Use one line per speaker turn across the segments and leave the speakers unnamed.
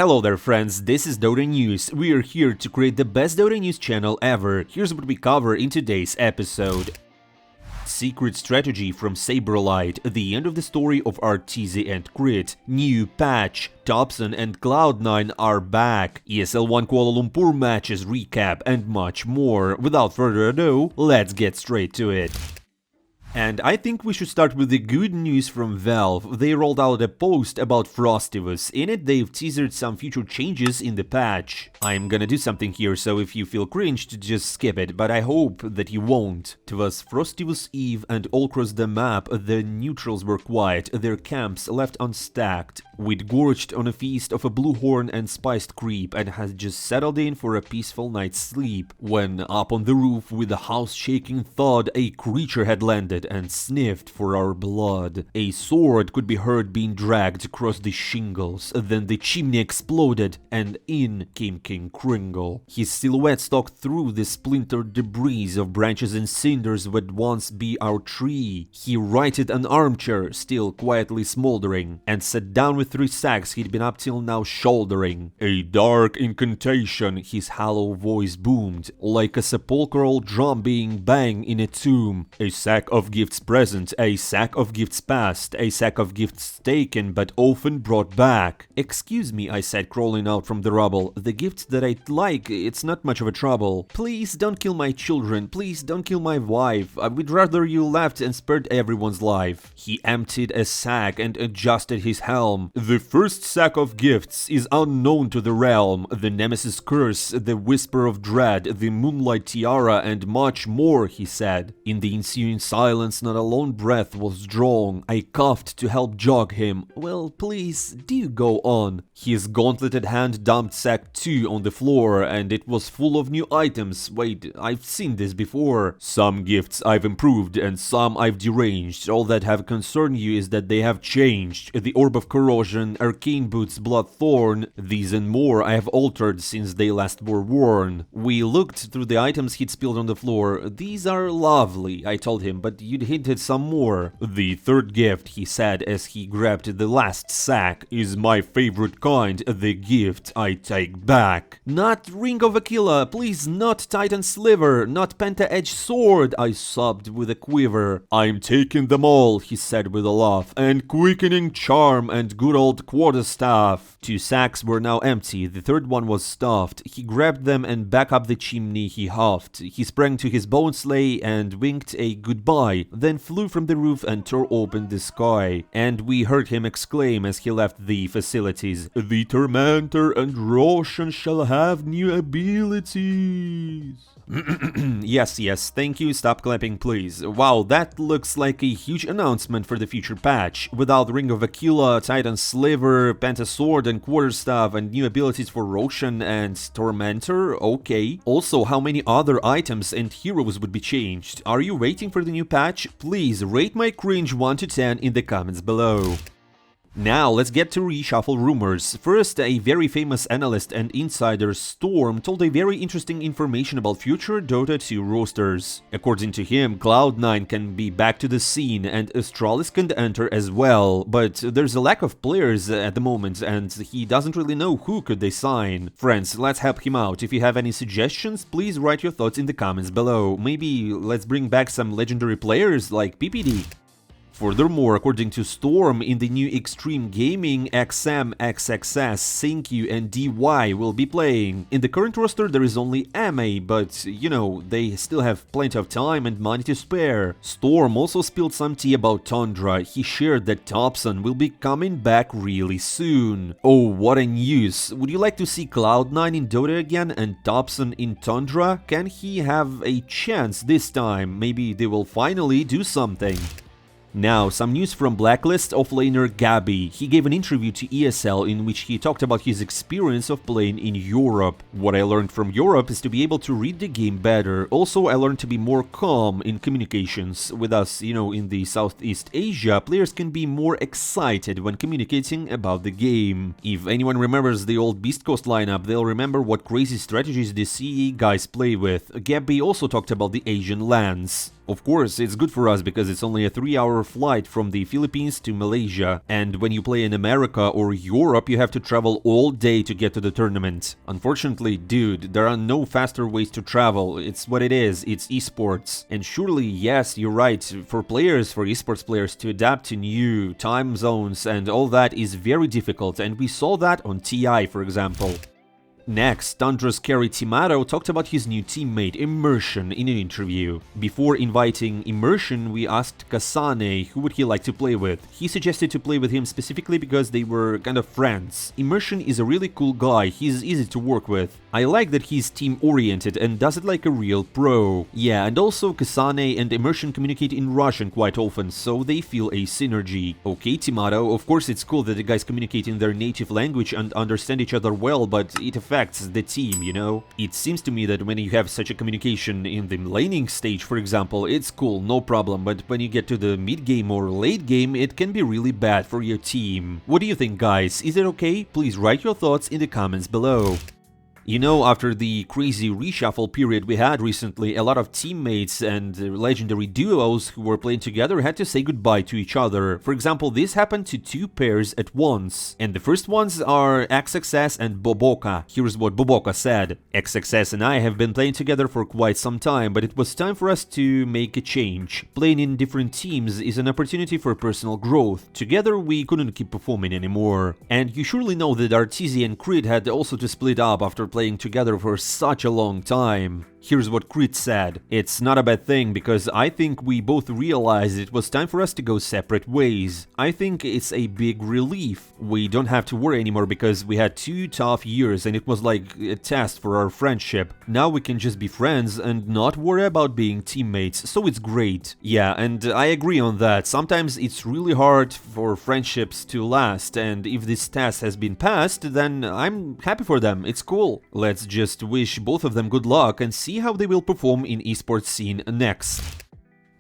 Hello there friends, this is Dota News. We are here to create the best Dota News channel ever. Here's what we cover in today's episode. Secret strategy from SabeRLight, the end of the story of Arteeze and Cr1t, new patch, Topson and Cloud9 are back, ESL1 Kuala Lumpur matches recap, and much more. Without further ado, let's get straight to it. And I think we should start with the good news from Valve. They rolled out a post about Frostivus. In it, they've teased some future changes in the patch. I'm gonna do something here, so if you feel cringed, just skip it, but I hope that you won't. 'Twas Frostivus Eve, and all across the map, the neutrals were quiet, their camps left unstacked. We'd gorged on a feast of a blue horn and spiced creep, and had just settled in for a peaceful night's sleep, when up on the roof, with a house-shaking thud, a creature had landed and sniffed for our blood. A sword could be heard being dragged across the shingles, then the chimney exploded, and in came King Kringle. His silhouette stalked through the splintered debris of branches and cinders that would once be our tree. He righted an armchair, still quietly smoldering, and sat down with 3 sacks he'd been up till now shouldering. A dark incantation, his hollow voice boomed, like a sepulchral drum being banged in a tomb. A sack of gifts present, a sack of gifts past, a sack of gifts taken but often brought back. Excuse me, I said, crawling out from the rubble. The gifts that I'd like, it's not much of a trouble. Please don't kill my children, please don't kill my wife. I would rather you left and spared everyone's life. He emptied a sack and adjusted his helm. The first sack of gifts is unknown to the realm. The Nemesis Curse, the Whisper of Dread, the Moonlight Tiara, and much more, he said. In the ensuing silence, not a lone breath was drawn. I coughed to help jog him. Well, please, do go on. His gauntleted hand dumped sack 2 on the floor, and it was full of new items. Wait, I've seen this before. Some gifts I've improved, and some I've deranged. All that have concerned you is that they have changed. The Orb of Corrosion, Arcane Boots, Bloodthorn, these and more I have altered since they last were worn. We looked through the items he'd spilled on the floor. These are lovely, I told him, but you'd hinted some more. The third gift, he said as he grabbed the last sack, is my favorite kind, the gift I take back. Not Ring of Aquila, please, not Titan Sliver, not Penta-Edged Sword, I sobbed with a quiver. I'm taking them all, he said with a laugh, and Quickening Charm and good old Quarterstaff. 2 sacks were now empty, the third one was stuffed. He grabbed them and back up the chimney he huffed. He sprang to his bone sleigh and winked a goodbye, then flew from the roof and tore open the sky. And we heard him exclaim as he left the facilities, "The Tormentor and Roshan shall have new abilities." Yes, thank you, stop clapping please. Wow, that looks like a huge announcement for the future patch. Without Ring of Aquila, Titan Sliver, Pentasword and Quarterstaff, and new abilities for Roshan and Tormentor, okay. Also, how many other items and heroes would be changed? Are you waiting for the new patch? Please rate my cringe 1 to 10 in the comments below. Now, let's get to reshuffle rumors. First, a very famous analyst and insider, Storm, told a very interesting information about future Dota 2 rosters. According to him, Cloud9 can be back to the scene and Astralis can enter as well, but there's a lack of players at the moment and he doesn't really know who could they sign. Friends, let's help him out. If you have any suggestions, please write your thoughts in the comments below. Maybe let's bring back some legendary players like PPD. Furthermore, according to Storm, in the new Xtreme Gaming, XM, XXS, Syncyu, and DY will be playing. In the current roster there is only MA, but, you know, they still have plenty of time and money to spare. Storm also spilled some tea about Tundra. He shared that Topson will be coming back really soon. Oh, what a news! Would you like to see Cloud9 in Dota again and Topson in Tundra? Can he have a chance this time? Maybe they will finally do something. Now, some news from Blacklist offlaner Gabbi. He gave an interview to ESL in which he talked about his experience of playing in Europe. What I learned from Europe is to be able to read the game better. Also, I learned to be more calm in communications. With us, you know, in the Southeast Asia, players can be more excited when communicating about the game. If anyone remembers the old Beast Coast lineup, they'll remember what crazy strategies the CE guys play with. Gabbi also talked about the Asian lands. Of course, it's good for us because it's only a 3-hour flight from the Philippines to Malaysia, and when you play in America or Europe, you have to travel all day to get to the tournament. Unfortunately, dude, there are no faster ways to travel. It's what it is, it's esports. And surely, yes, you're right, for esports players to adapt to new time zones and all that is very difficult, and we saw that on TI, for example. Next, Tundra's carry Timado talked about his new teammate Immersion in an interview. Before inviting Immersion, we asked Kasane who would he like to play with. He suggested to play with him specifically because they were kind of friends. Immersion is a really cool guy, he's easy to work with. I like that he's team-oriented and does it like a real pro. Yeah, and also Kasane and Immersion communicate in Russian quite often, so they feel a synergy. Okay, Timado, of course it's cool that the guys communicate in their native language and understand each other well, but it affects the team, you know? It seems to me that when you have such a communication in the laning stage, for example, it's cool, no problem, but when you get to the mid-game or late game, it can be really bad for your team. What do you think, guys? Is it okay? Please write your thoughts in the comments below. You know, after the crazy reshuffle period we had recently, a lot of teammates and legendary duos who were playing together had to say goodbye to each other. For example, this happened to 2 pairs at once. And the first ones are XXS and BoBoKa. Here's what BoBoKa said. XXS and I have been playing together for quite some time, but it was time for us to make a change. Playing in different teams is an opportunity for personal growth. Together, we couldn't keep performing anymore. And you surely know that Arteeze and Cr1t had also to split up after playing together for such a long time. Here's what Cr1t said. It's not a bad thing, because I think we both realized it was time for us to go separate ways. I think it's a big relief. We don't have to worry anymore because we had 2 tough years and it was like a test for our friendship. Now we can just be friends and not worry about being teammates, so it's great. Yeah, and I agree on that. Sometimes it's really hard for friendships to last, and if this test has been passed, then I'm happy for them. It's cool. Let's just wish both of them good luck and see how they will perform in esports scene next.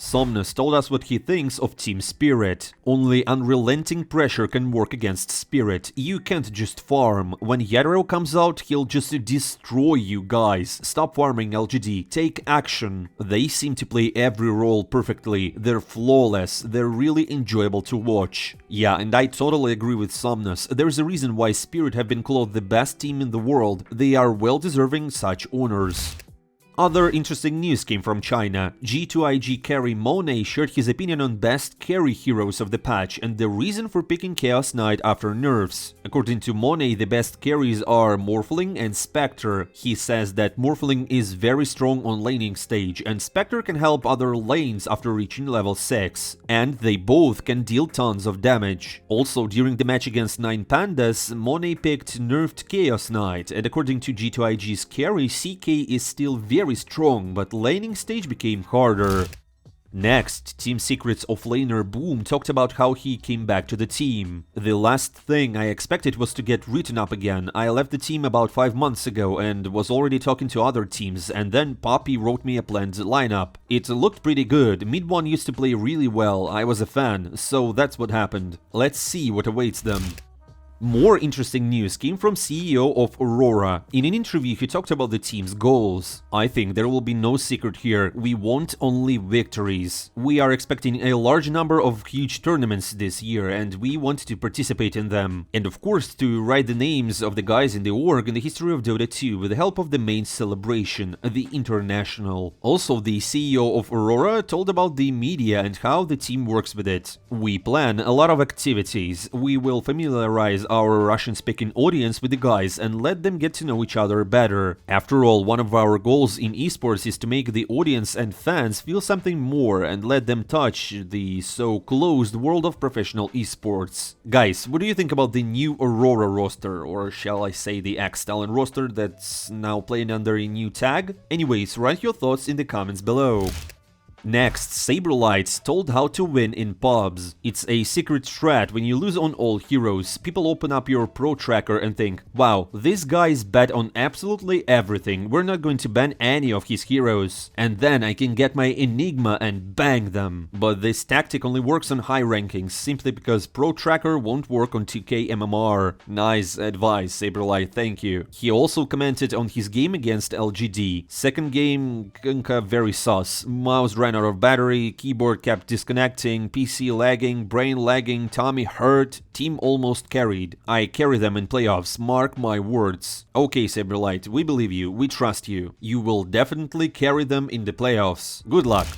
Somnus told us what he thinks of Team Spirit. Only unrelenting pressure can work against Spirit. You can't just farm. When Yadro comes out, he'll just destroy you guys. Stop farming, LGD. Take action. They seem to play every role perfectly. They're flawless. They're really enjoyable to watch. Yeah, and I totally agree with Somnus. There's a reason why Spirit have been called the best team in the world. They are well deserving such honors. Other interesting news came from China. G2IG carry Monet shared his opinion on best carry heroes of the patch and the reason for picking Chaos Knight after nerfs. According to Monet, the best carries are Morphling and Spectre. He says that Morphling is very strong on laning stage and Spectre can help other lanes after reaching level 6. And they both can deal tons of damage. Also, during the match against 9 Pandas, Monet picked nerfed Chaos Knight, and according to G2IG's carry, CK is still very strong, but laning stage became harder. Next, Team Secret's offlaner Boom talked about how he came back to the team. The last thing I expected was to get written up again. I left the team about 5 months ago and was already talking to other teams, and then Poppy wrote me a planned lineup. It looked pretty good. MidOne used to play really well, I was a fan, so that's what happened. Let's see what awaits them. More interesting news came from CEO of Aurora. In an interview, he talked about the team's goals. I think there will be no secret here. We want only victories. We are expecting a large number of huge tournaments this year, and we want to participate in them. And of course, to write the names of the guys in the org in the history of Dota 2 with the help of the main celebration, the International. Also, the CEO of Aurora told about the media and how the team works with it. We plan a lot of activities. We will familiarize our Russian-speaking audience with the guys and let them get to know each other better. After all, one of our goals in esports is to make the audience and fans feel something more and let them touch the so closed world of professional esports. Guys, what do you think about the new Aurora roster, or shall I say the X-Talon roster that's now playing under a new tag? Anyways, write your thoughts in the comments below. Next, SabeRLight told how to win in pubs. It's a secret strat. When you lose on all heroes, people open up your pro tracker and think, wow, this guy's bet on absolutely everything, we're not going to ban any of his heroes. And then I can get my Enigma and bang them. But this tactic only works on high rankings, simply because pro tracker won't work on 2k MMR. Nice advice, SabeRLight, thank you. He also commented on his game against LGD. Second game, very sus. Mouse rank ran out of battery, keyboard kept disconnecting, PC lagging, brain lagging, tummy hurt, team almost carried. I carry them in playoffs, mark my words. Okay, SabeRLight, we believe you, we trust you. You will definitely carry them in the playoffs. Good luck.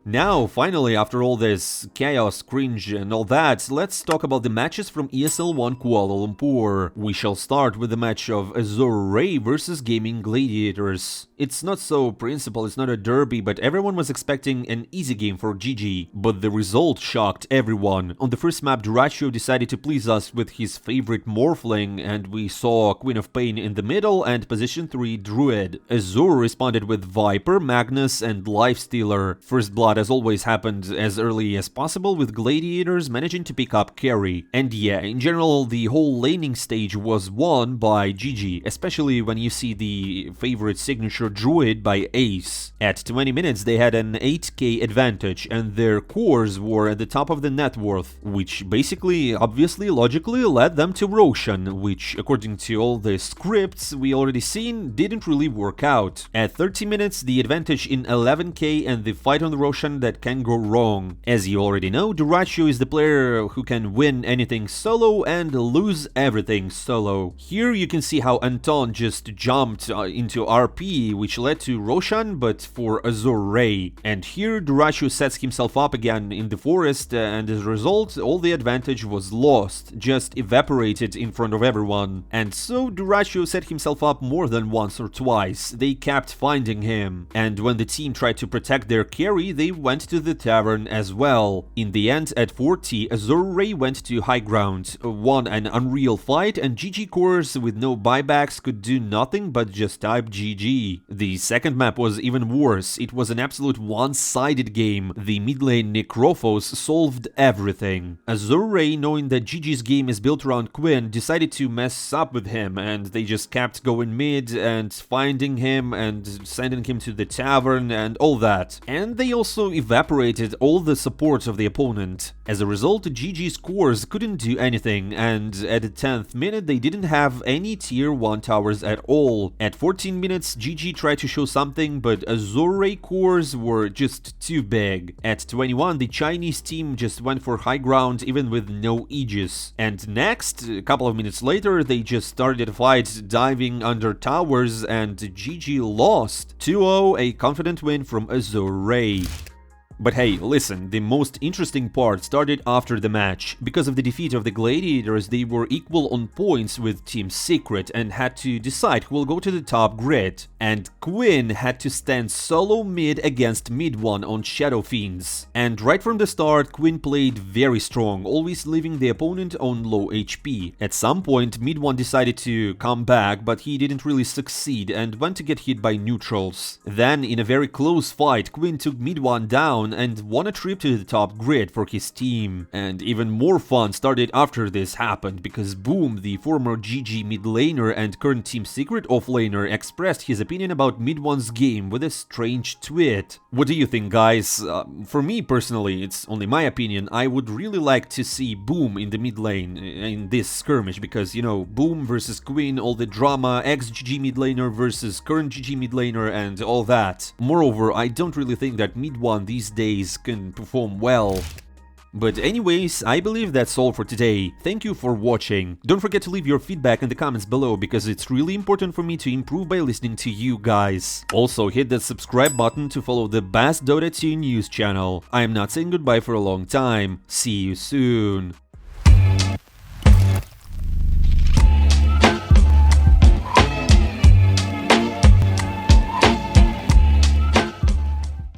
Now, finally, after all this chaos, cringe and all that, let's talk about the matches from ESL One Kuala Lumpur. We shall start with the match of AZURE RAY versus Gaimin Gladiators. It's not so principal, it's not a derby, but everyone was expecting an easy game for GG. But the result shocked everyone. On the first map, Duracio decided to please us with his favorite Morphling, and we saw Queen of Pain in the middle and position 3 Druid. AZURE responded with Viper, Magnus and Lifestealer. First blood as always happened as early as possible, with Gladiators managing to pick up carry. And yeah, in general, the whole laning stage was won by GG, especially when you see the favorite signature Druid by Ace. At 20 minutes they had an 8k advantage and their cores were at the top of the net worth, which basically, obviously, logically led them to Roshan, which, according to all the scripts we already seen, didn't really work out. At 30 minutes the advantage in 11k and the fight on the Roshan that can go wrong. As you already know, Duracio is the player who can win anything solo and lose everything solo. Here you can see how Anton just jumped into RP, which led to Roshan, but for AZURE RAY. And here Duracio sets himself up again in the forest, and as a result, all the advantage was lost, just evaporated in front of everyone. And so Duracio set himself up more than once or twice. They kept finding him. And when the team tried to protect their carry, they went to the tavern as well. In the end, at 40, AZURE RAY went to high ground, won an unreal fight, and GG cores with no buybacks could do nothing but just type GG. The second map was even worse. It was an absolute one-sided game. The mid lane Necrophos solved everything. AZURE RAY, knowing that GG's game is built around Quinn, decided to mess up with him, and they just kept going mid and finding him and sending him to the tavern and all that. And they also evaporated all the support of the opponent. As a result, GG's cores couldn't do anything, and at the 10th minute they didn't have any tier 1 towers at all. At 14 minutes, GG tried to show something, but AZURE RAY cores were just too big. At 21, the Chinese team just went for high ground even with no Aegis. And next, a couple of minutes later, they just started a fight diving under towers, and GG lost. 2-0, a confident win from AZURE RAY. But hey, listen, the most interesting part started after the match. Because of the defeat of the Gladiators, they were equal on points with Team Secret and had to decide who will go to the top grid. And Quinn had to stand solo mid against MidOne on Shadow Fiends. And right from the start, Quinn played very strong, always leaving the opponent on low HP. At some point, MidOne decided to come back, but he didn't really succeed and went to get hit by neutrals. Then, in a very close fight, Quinn took MidOne down and won a trip to the top grid for his team. And even more fun started after this happened, because Boom, the former GG mid laner and current Team Secret offlaner, expressed his opinion about MidOne's game with a strange tweet. What do you think, guys? For me personally, it's only my opinion, I would really like to see Boom in the mid lane in this skirmish, because, you know, Boom versus Quinn, all the drama, ex-GG mid laner versus current GG mid laner and all that. Moreover, I don't really think that MidOne these days can perform well. But anyways, I believe that's all for today. Thank you for watching. Don't forget to leave your feedback in the comments below, because it's really important for me to improve by listening to you guys. Also, hit that subscribe button to follow the best Dota 2 news channel. I am not saying goodbye for a long time. See you soon.